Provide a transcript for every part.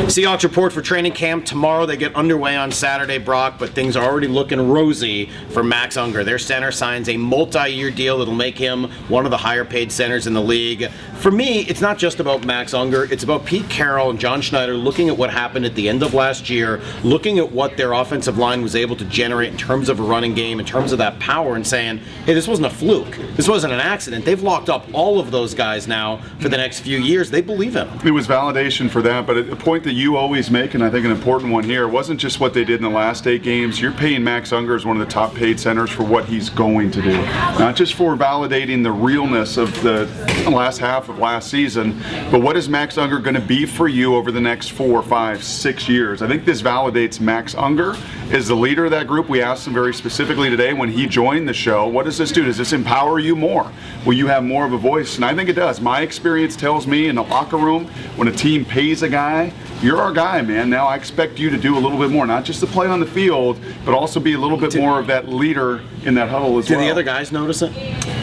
Seahawks report for training camp tomorrow. They get underway on Saturday, Brock, but things are already looking rosy for Max Unger. Their center signs a multi-year deal that'll make him one of the higher-paid centers in the league. For me, it's not just about Max Unger. It's about Pete Carroll and John Schneider looking at what happened at the end of last year, looking at what their offensive line was able to generate in terms of a running game, in terms of that power, and saying, hey, this wasn't a fluke. This wasn't an accident. They've locked up all of those guys now for the next few years. They believe him. It was validation for that, but a point that you always make, and I think an important one here, it wasn't just what they did in the last 8 games. You're paying Max Unger as one of the top paid centers for what he's going to do. Not just for validating the realness of the last half of last season, but what is Max Unger going to be for you over the next 4, 5, 6 years? I think this validates Max Unger as the leader of that group. We asked him very specifically today when he joined the show, what does this do? Does this empower you more? Will you have more of a voice? And I think it does. My experience tells me in the locker room, when a team pays a guy, you're our guy, man. Now I expect you to do a little bit more, not just to play on the field, but also be a little bit more of that leader in that huddle as well. Do the other guys notice it?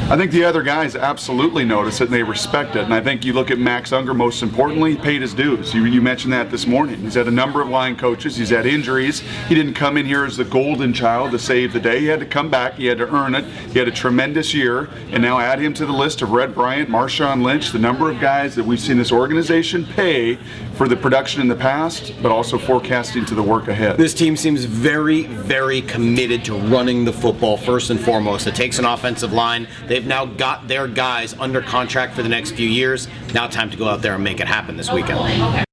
I think the other guys absolutely notice it and they respect it. And I think you look at Max Unger, most importantly, he paid his dues. You mentioned that this morning. He's had a number of line coaches. He's had injuries. He didn't come in here as the golden child to save the day. He had to come back. He had to earn it. He had a tremendous year. And now add him to the list of Red Bryant, Marshawn Lynch, the number of guys that we've seen this organization pay for the production in the past, but also forecasting to the work ahead. This team seems very, very committed to running the football first and foremost. It takes an offensive line. They've now got their guys under contract for the next few years. Now time to go out there and make it happen this weekend.